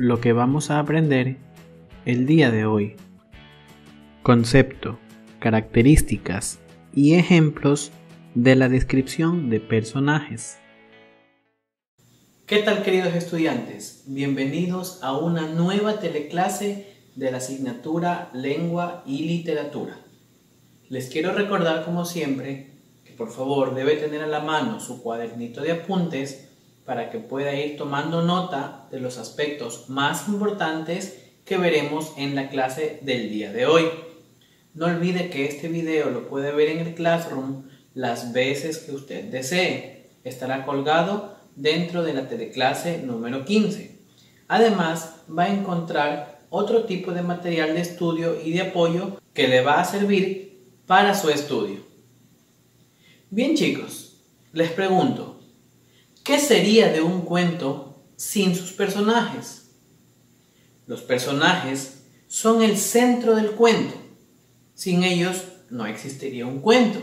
lo que vamos a aprender el día de hoy. Concepto, características y ejemplos de la descripción de personajes. ¿Qué tal, queridos estudiantes? Bienvenidos a una nueva teleclase de la asignatura Lengua y Literatura. Les quiero recordar, como siempre, que por favor debe tener a la mano su cuadernito de apuntes para que pueda ir tomando nota de los aspectos más importantes que veremos en la clase del día de hoy. No olvide que este video lo puede ver en el Classroom las veces que usted desee. Estará colgado dentro de la teleclase número 15. Además, va a encontrar otro tipo de material de estudio y de apoyo que le va a servir para su estudio. Bien, chicos, les pregunto, ¿qué sería de un cuento sin sus personajes? Los personajes son el centro del cuento. Sin ellos no existiría un cuento.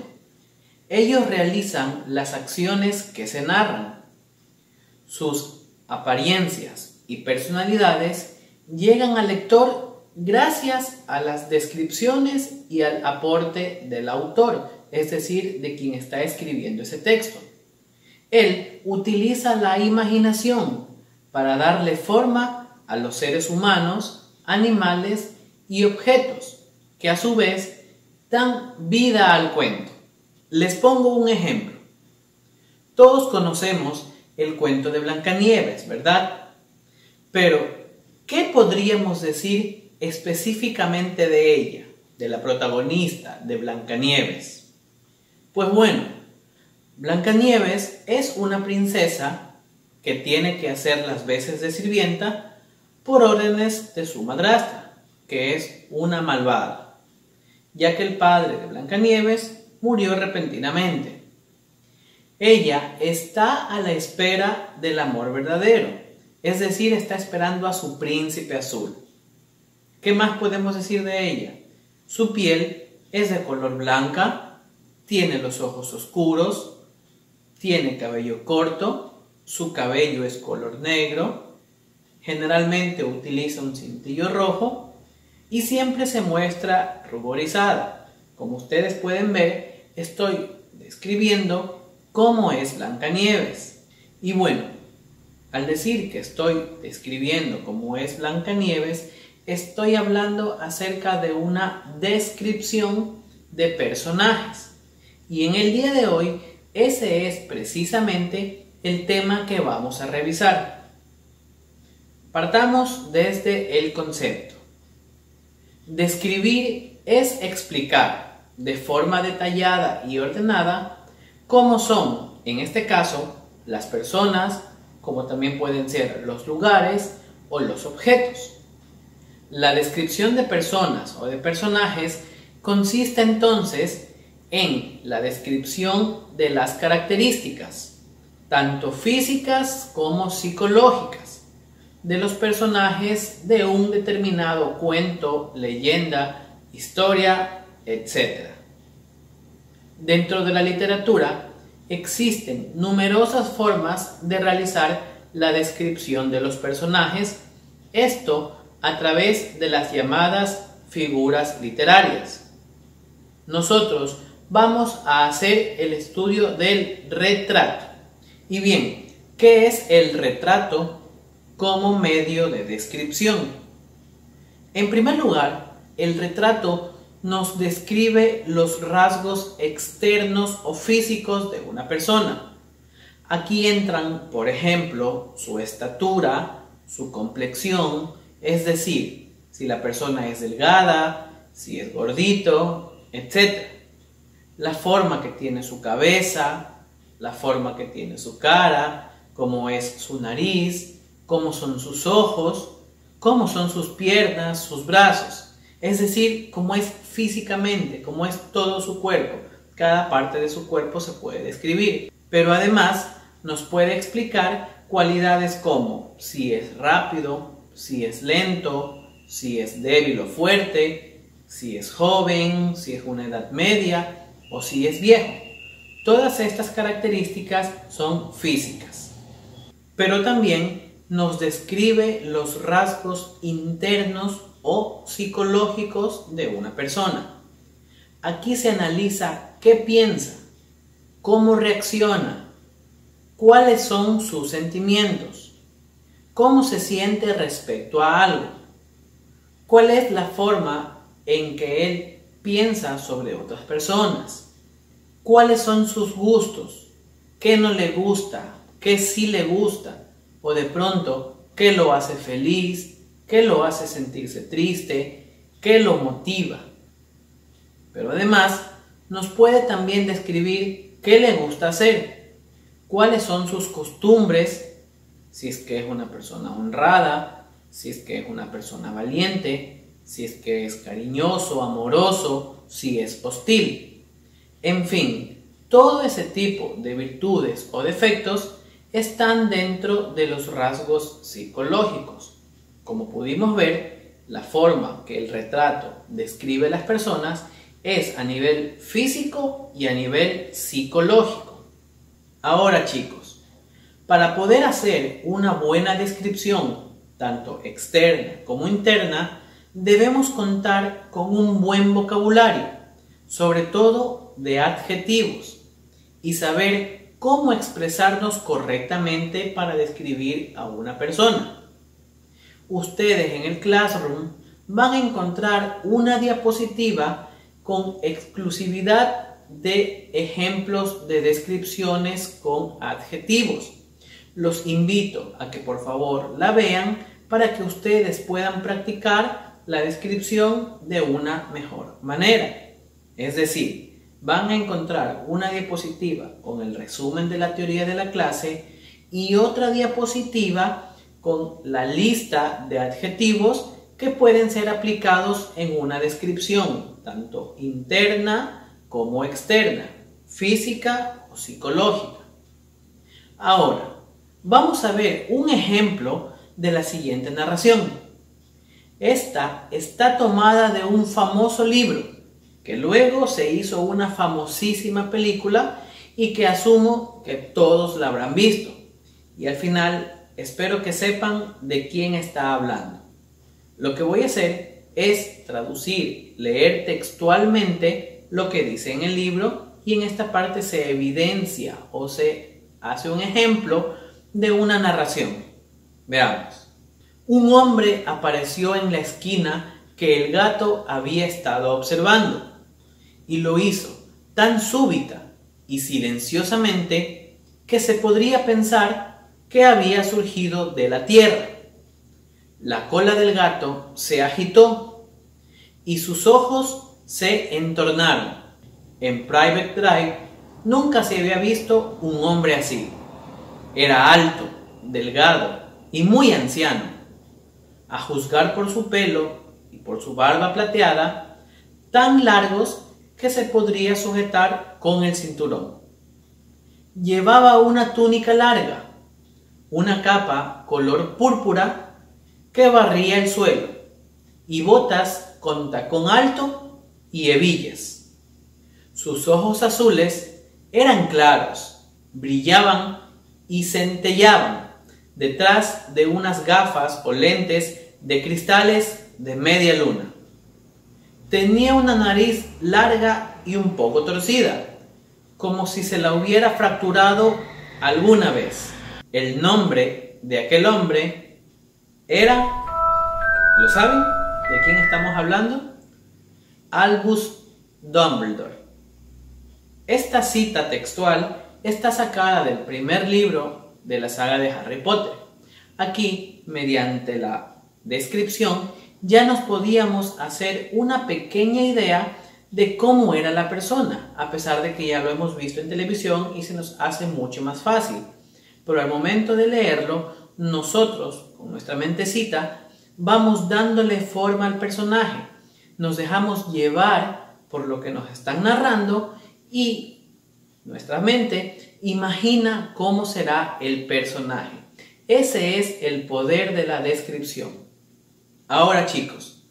Ellos realizan las acciones que se narran. Sus apariencias y personalidades llegan al lector gracias a las descripciones y al aporte del autor, es decir, de quien está escribiendo ese texto. Él utiliza la imaginación para darle forma a los seres humanos, animales y objetos, que a su vez dan vida al cuento. Les pongo un ejemplo. Todos conocemos el cuento de Blancanieves, ¿verdad? Pero, ¿qué podríamos decir específicamente de ella, de la protagonista de Blancanieves? Pues bueno, Blancanieves es una princesa que tiene que hacer las veces de sirvienta por órdenes de su madrastra, que es una malvada, ya que el padre de Blancanieves murió repentinamente. Ella está a la espera del amor verdadero, es decir, está esperando a su príncipe azul. ¿Qué más podemos decir de ella? Su piel es de color blanca, tiene los ojos oscuros, tiene cabello corto, su cabello es color negro, generalmente utiliza un cintillo rojo y siempre se muestra ruborizada. Como ustedes pueden ver, estoy describiendo cómo es Blancanieves. Y bueno, al decir que estoy describiendo cómo es Blancanieves, estoy hablando acerca de una descripción de personajes. Y en el día de hoy, ese es precisamente el tema que vamos a revisar. Partamos desde el concepto. Describir es explicar de forma detallada y ordenada cómo son, en este caso, las personas, como también pueden ser los lugares o los objetos. La descripción de personas o de personajes consiste entonces en la descripción de las características, tanto físicas como psicológicas, de los personajes de un determinado cuento, leyenda, historia, etc. Dentro de la literatura existen numerosas formas de realizar la descripción de los personajes, esto a través de las llamadas figuras literarias. Nosotros vamos a hacer el estudio del retrato. Y bien, ¿qué es el retrato como medio de descripción? En primer lugar, el retrato nos describe los rasgos externos o físicos de una persona. Aquí entran, por ejemplo, su estatura, su complexión, es decir, si la persona es delgada, si es gordito, etc. La forma que tiene su cabeza, la forma que tiene su cara, cómo es su nariz, cómo son sus ojos, cómo son sus piernas, sus brazos. Es decir, cómo es físicamente, cómo es todo su cuerpo. Cada parte de su cuerpo se puede describir. Pero además nos puede explicar cualidades como si es rápido, si es lento, si es débil o fuerte, si es joven, si es una edad media o si es viejo. Todas estas características son físicas. Pero también nos describe los rasgos internos o psicológicos de una persona. Aquí se analiza qué piensa, cómo reacciona, cuáles son sus sentimientos, cómo se siente respecto a algo, cuál es la forma en que él piensa sobre otras personas, cuáles son sus gustos, qué no le gusta, qué sí le gusta, o de pronto qué lo hace feliz, qué lo hace sentirse triste, qué lo motiva. Pero además nos puede también describir qué le gusta hacer, cuáles son sus costumbres, si es que es una persona honrada, si es que es una persona valiente, si es que es cariñoso, amoroso, si es hostil. En fin, todo ese tipo de virtudes o defectos están dentro de los rasgos psicológicos. Como pudimos ver, la forma que el retrato describe a las personas es a nivel físico y a nivel psicológico. Ahora, chicos, para poder hacer una buena descripción, tanto externa como interna, debemos contar con un buen vocabulario, sobre todo de adjetivos, y saber cómo expresarnos correctamente para describir a una persona. Ustedes en el Classroom van a encontrar una diapositiva con exclusividad de ejemplos de descripciones con adjetivos. Los invito a que por favor la vean para que ustedes puedan practicar la descripción de una mejor manera. Es decir, van a encontrar una diapositiva con el resumen de la teoría de la clase y otra diapositiva con la lista de adjetivos que pueden ser aplicados en una descripción, tanto interna como externa, física o psicológica. Ahora, vamos a ver un ejemplo de la siguiente narración. Esta está tomada de un famoso libro, que luego se hizo una famosísima película y que asumo que todos la habrán visto. Y al final espero que sepan de quién está hablando. Lo que voy a hacer es traducir, leer textualmente lo que dice en el libro y en esta parte se evidencia o se hace un ejemplo de una narración. Veamos. Un hombre apareció en la esquina que el gato había estado observando y lo hizo tan súbita y silenciosamente que se podría pensar que había surgido de la tierra. La cola del gato se agitó y sus ojos se entornaron. En Private Drive nunca se había visto un hombre así. Era alto, delgado y muy anciano. A juzgar por su pelo y por su barba plateada, tan largos que se podría sujetar con el cinturón. Llevaba una túnica larga, una capa color púrpura que barría el suelo y botas con tacón alto y hebillas. Sus ojos azules eran claros, brillaban y centellaban detrás de unas gafas o lentes de cristales de media luna. Tenía una nariz larga y un poco torcida, como si se la hubiera fracturado alguna vez. El nombre de aquel hombre era, ¿lo saben? ¿De quién estamos hablando? Albus Dumbledore. Esta cita textual está sacada del primer libro de la saga de Harry Potter. Aquí, mediante la descripción, ya nos podíamos hacer una pequeña idea de cómo era la persona, a pesar de que ya lo hemos visto en televisión y se nos hace mucho más fácil. Pero al momento de leerlo, nosotros, con nuestra mentecita, vamos dándole forma al personaje. Nos dejamos llevar por lo que nos están narrando y nuestra mente imagina cómo será el personaje. Ese es el poder de la descripción. Ahora, chicos,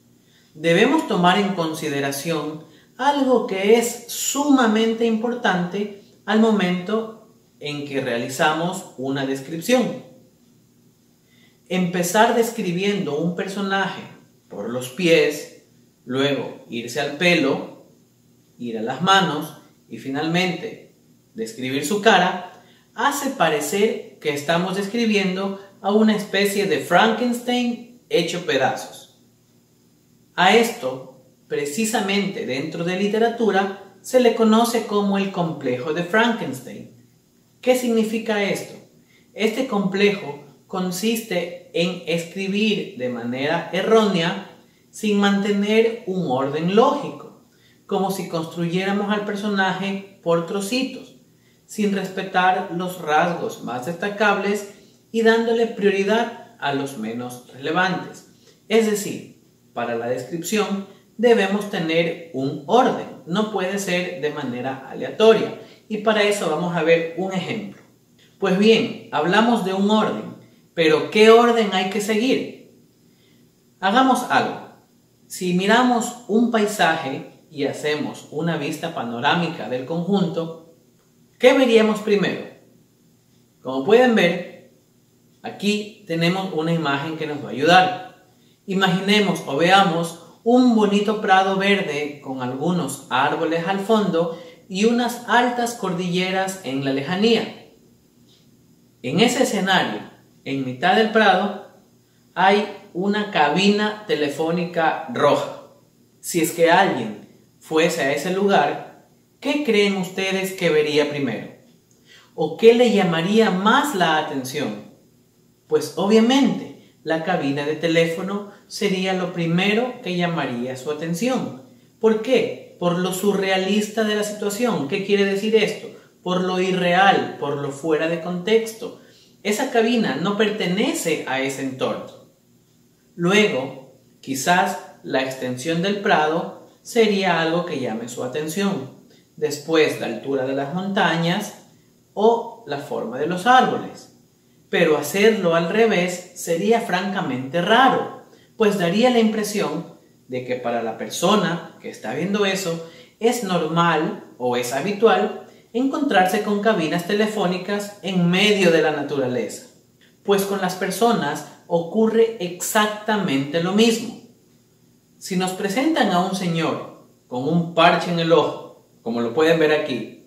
debemos tomar en consideración algo que es sumamente importante al momento en que realizamos una descripción. empezar describiendo un personaje por los pies, luego irse al pelo, ir a las manos y finalmente describir su cara, hace parecer que estamos describiendo a una especie de Frankenstein hecho pedazos. A esto, precisamente dentro de literatura, se le conoce como el complejo de Frankenstein. ¿Qué significa esto? Este complejo consiste en escribir de manera errónea sin mantener un orden lógico, como si construyéramos al personaje por trocitos, sin respetar los rasgos más destacables y dándole prioridad a los menos relevantes. Es decir, para la descripción debemos tener un orden, no puede ser de manera aleatoria, y para eso vamos a ver un ejemplo. Pues bien, hablamos de un orden, pero ¿qué orden hay que seguir? Hagamos algo. Si miramos un paisaje y hacemos una vista panorámica del conjunto, ¿qué veríamos primero? Como pueden ver, aquí tenemos una imagen que nos va a ayudar. Imaginemos o veamos un bonito prado verde con algunos árboles al fondo y unas altas cordilleras en la lejanía. En ese escenario, en mitad del prado, hay una cabina telefónica roja. Si es que alguien fuese a ese lugar, ¿qué creen ustedes que vería primero? ¿O qué le llamaría más la atención? Pues obviamente la cabina de teléfono sería lo primero que llamaría su atención. ¿Por qué? Por lo surrealista de la situación. ¿Qué quiere decir esto? Por lo irreal, por lo fuera de contexto. Esa cabina no pertenece a ese entorno. Luego, quizás la extensión del prado sería algo que llame su atención. Después, la altura de las montañas o la forma de los árboles. Pero hacerlo al revés sería francamente raro, pues daría la impresión de que para la persona que está viendo eso es normal o es habitual encontrarse con cabinas telefónicas en medio de la naturaleza. Pues con las personas ocurre exactamente lo mismo. Si nos presentan a un señor con un parche en el ojo, como lo pueden ver aquí,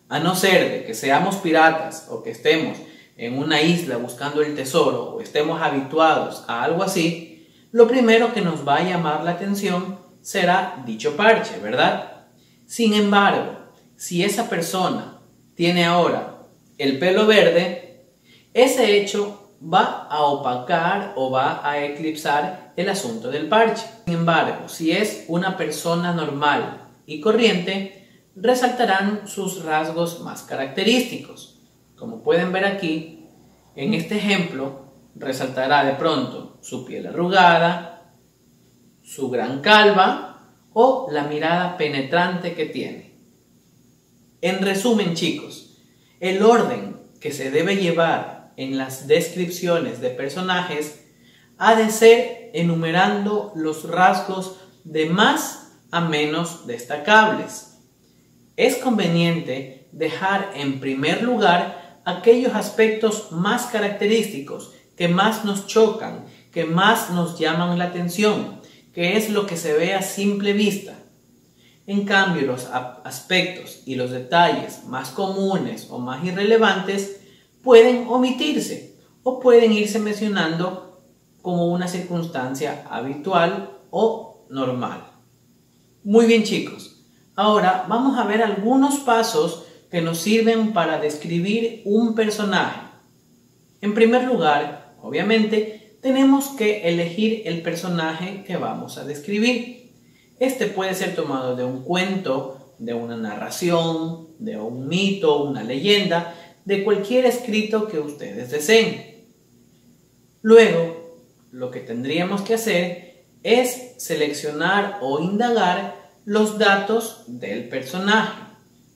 a no ser de que seamos piratas o que estemos en una isla buscando el tesoro o estemos habituados a algo así, lo primero que nos va a llamar la atención será dicho parche, ¿verdad? Sin embargo, si esa persona tiene ahora el pelo verde, ese hecho va a opacar o va a eclipsar el asunto del parche. Sin embargo, si es una persona normal y corriente, resaltarán sus rasgos más característicos. Como pueden ver aquí, en este ejemplo, resaltará de pronto su piel arrugada, su gran calva o la mirada penetrante que tiene. En resumen, chicos, el orden que se debe llevar en las descripciones de personajes ha de ser enumerando los rasgos de más a menos destacables. Es conveniente dejar en primer lugar aquellos aspectos más característicos, que más nos chocan, que más nos llaman la atención, que es lo que se ve a simple vista. En cambio, los aspectos y los detalles más comunes o más irrelevantes pueden omitirse o pueden irse mencionando como una circunstancia habitual o normal. Muy bien, chicos, ahora vamos a ver algunos pasos que nos sirven para describir un personaje. En primer lugar, obviamente, tenemos que elegir el personaje que vamos a describir. Este puede ser tomado de un cuento, de una narración, de un mito, una leyenda, de cualquier escrito que ustedes deseen. Luego, lo que tendríamos que hacer es seleccionar o indagar los datos del personaje.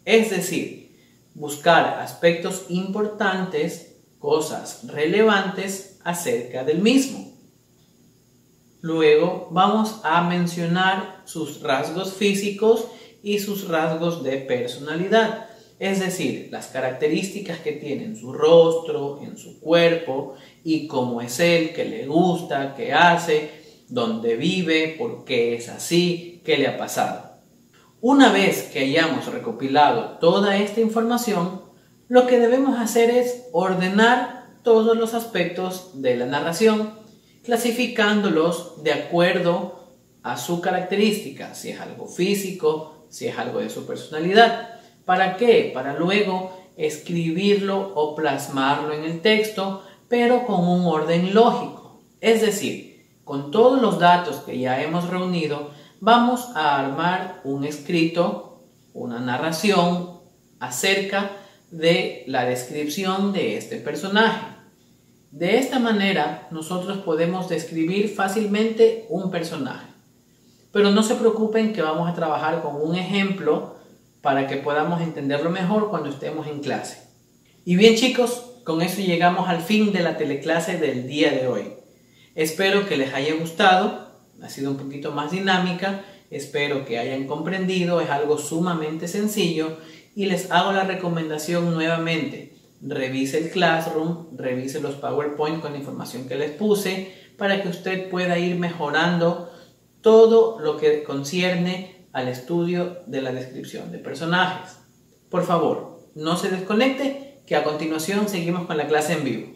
Es decir, buscar aspectos importantes, cosas relevantes acerca del mismo. Luego vamos a mencionar sus rasgos físicos y sus rasgos de personalidad. es decir, las características que tiene en su rostro, en su cuerpo y cómo es él, qué le gusta, qué hace, dónde vive, por qué es así, qué le ha pasado. Una vez que hayamos recopilado toda esta información, lo que debemos hacer es ordenar todos los aspectos de la narración, clasificándolos de acuerdo a su característica, si es algo físico, si es algo de su personalidad. ¿Para qué? Para luego escribirlo o plasmarlo en el texto, pero con un orden lógico. Es decir, con todos los datos que ya hemos reunido, vamos a armar un escrito, una narración acerca de la descripción de este personaje. De esta manera, nosotros podemos describir fácilmente un personaje. Pero no se preocupen que vamos a trabajar con un ejemplo para que podamos entenderlo mejor cuando estemos en clase. Y bien chicos, con eso llegamos al fin de la teleclase del día de hoy. Espero que les haya gustado, ha sido un poquito más dinámica, espero que hayan comprendido, es algo sumamente sencillo y les hago la recomendación nuevamente. Revise el Classroom, revise los PowerPoint con la información que les puse para que usted pueda ir mejorando todo lo que concierne al estudio de la descripción de personajes. Por favor, no se desconecte, que a continuación seguimos con la clase en vivo.